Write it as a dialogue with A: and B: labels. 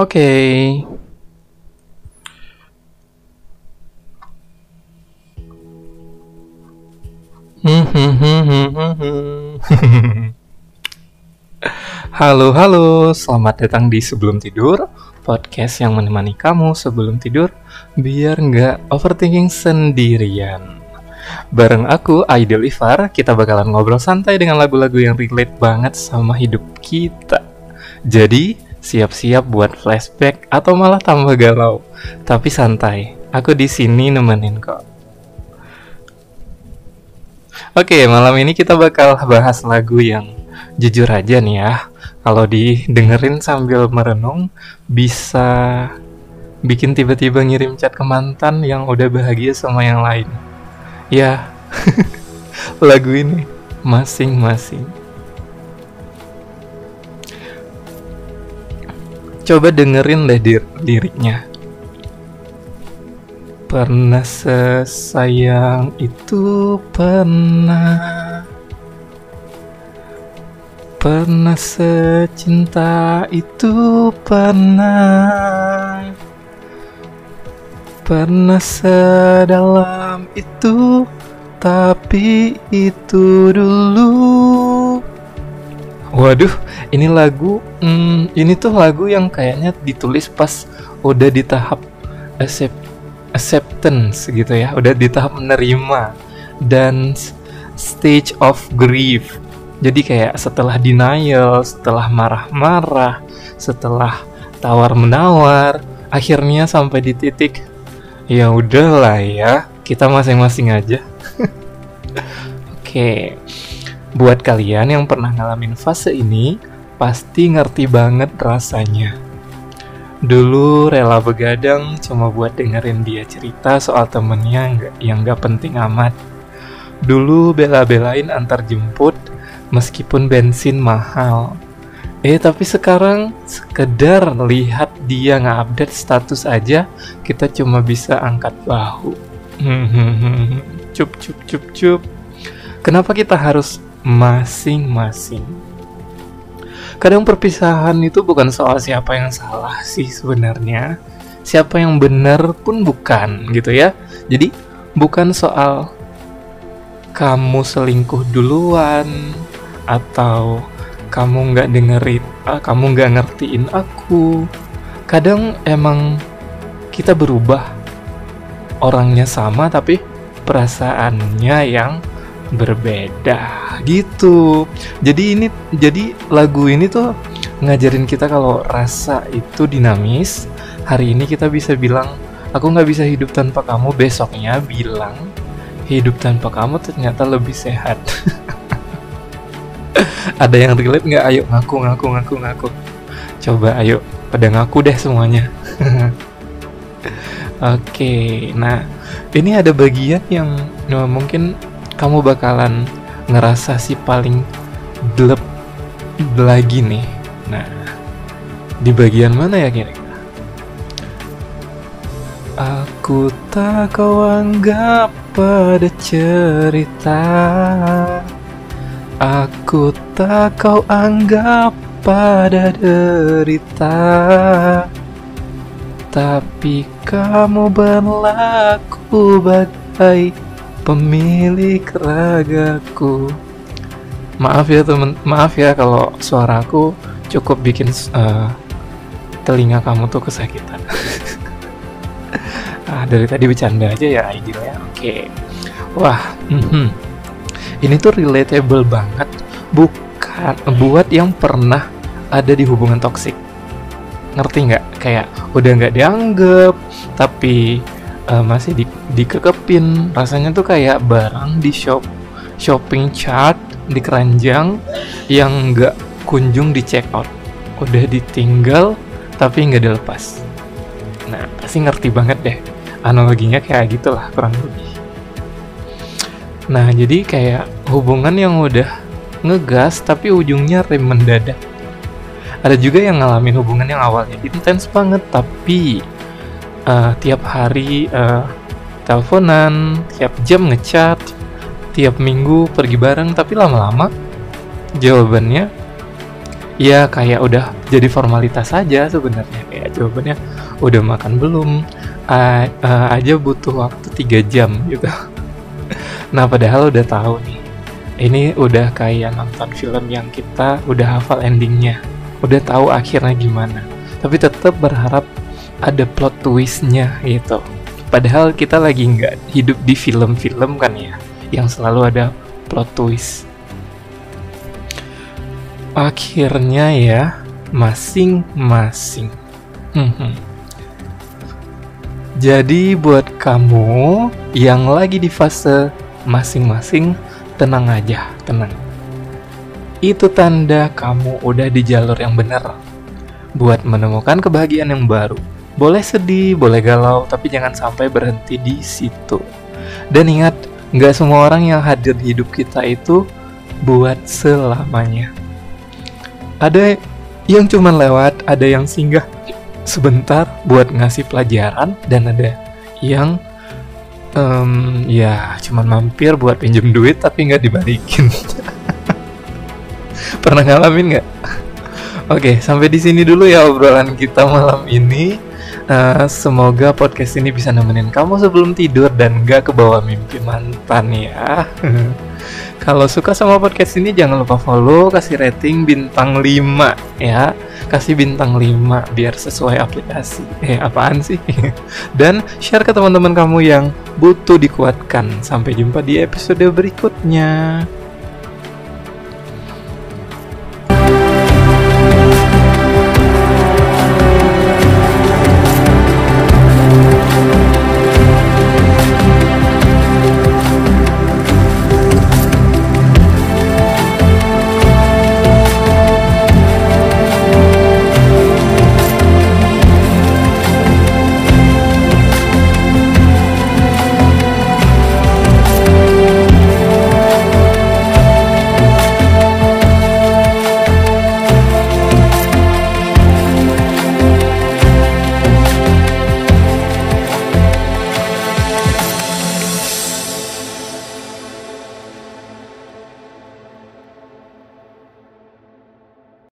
A: Oke. Halo, halo. Selamat datang di Sebelum Tidur, podcast yang menemani kamu sebelum tidur biar nggak overthinking sendirian. Bareng aku, Aidil Ifar, kita bakalan ngobrol santai dengan lagu-lagu yang relate banget sama hidup kita. Jadi, siap-siap buat flashback atau malah tambah galau. Tapi santai, aku di sini nemenin kok. Oke, malam ini kita bakal bahas lagu yang jujur aja nih ya. Kalau didengerin sambil merenung, bisa bikin tiba-tiba ngirim chat ke mantan yang udah bahagia sama yang lain. Ya, lagu ini masing-masing. Coba dengerin deh liriknya. Pernah sesayang itu pernah secinta itu pernah sedalam itu, tapi itu dulu. Waduh, ini lagu ini tuh lagu yang kayaknya ditulis pas udah di tahap acceptance gitu ya, udah di tahap menerima dan stage of grief. Jadi kayak setelah denial, setelah marah-marah, setelah tawar-menawar, akhirnya sampai di titik ya udahlah ya, kita masing-masing aja. Oke. Buat kalian yang pernah ngalamin fase ini, pasti ngerti banget rasanya. Dulu rela begadang cuma buat dengerin dia cerita soal temennya yang gak penting amat. Dulu bela-belain antar jemput meskipun bensin mahal. Tapi sekarang sekedar lihat dia nge-update status aja, kita cuma bisa angkat bahu. Cup. Kenapa kita harus masing-masing? Kadang perpisahan itu bukan soal siapa yang salah sih sebenarnya, siapa yang benar pun bukan gitu ya. Jadi bukan soal kamu selingkuh duluan atau kamu nggak ngertiin aku. Kadang emang kita berubah, orangnya sama tapi perasaannya yang berbeda gitu. Jadi lagu ini tuh ngajarin kita kalau rasa itu dinamis. Hari ini kita bisa bilang aku nggak bisa hidup tanpa kamu, besoknya bilang hidup tanpa kamu ternyata lebih sehat. Ada yang relate nggak? Ayo ngaku. Coba ayo pada ngaku deh semuanya. Oke, nah ini ada bagian yang mungkin kamu bakalan ngerasa si paling gleb lagi nih. Nah, di bagian mana ya kira-kira? Aku tak kau anggap pada cerita, aku tak kau anggap pada derita, tapi kamu berlaku bagai pemilik ragaku. Maaf ya kalau suaraku cukup bikin telinga kamu tuh kesakitan. Dari tadi bercanda aja ya Aidil ya. Oke. Wah, ini tuh relatable banget, bukan buat yang pernah ada di hubungan toksik. Ngerti nggak? Kayak udah nggak dianggap, tapi masih dikekepin. Rasanya tuh kayak barang di shopping cart di keranjang yang nggak kunjung di check out. Udah ditinggal tapi nggak dilepas. Nah, pasti ngerti banget deh. Analoginya kayak gitulah kurang lebih. Nah, jadi kayak hubungan yang udah ngegas tapi ujungnya rem mendadak. Ada juga yang ngalamin hubungan yang awalnya intens banget tapi tiap hari teleponan, tiap jam ngechat, tiap minggu pergi bareng, tapi lama-lama jawabannya Ya kayak udah jadi formalitas saja sebenarnya. Kayak jawabannya udah makan belum, aja butuh waktu 3 jam gitu. Nah padahal udah tahu nih, ini udah kayak nonton film yang kita udah hafal endingnya, udah tahu akhirnya gimana, tapi tetap berharap ada plot twistnya gitu. Padahal kita lagi nggak hidup di film-film kan ya, yang selalu ada plot twist. Akhirnya ya, masing-masing. Jadi buat kamu yang lagi di fase masing-masing, tenang aja, tenang. Itu tanda kamu udah di jalur yang benar buat menemukan kebahagiaan yang baru. Boleh sedih, boleh galau, tapi jangan sampai berhenti di situ. Dan ingat, nggak semua orang yang hadir di hidup kita itu buat selamanya. Ada yang cuman lewat, ada yang singgah sebentar buat ngasih pelajaran, dan ada yang ya cuman mampir buat pinjem duit tapi nggak dibalikin. Pernah ngalamin nggak? Oke, sampai di sini dulu ya obrolan kita malam ini. Semoga podcast ini bisa nemenin kamu sebelum tidur dan gak kebawa mimpi mantan ya. Kalau suka sama podcast ini jangan lupa follow, kasih rating bintang 5 ya. Kasih bintang 5 biar sesuai aplikasi. Apaan sih? Dan share ke teman-teman kamu yang butuh dikuatkan. Sampai jumpa di episode berikutnya.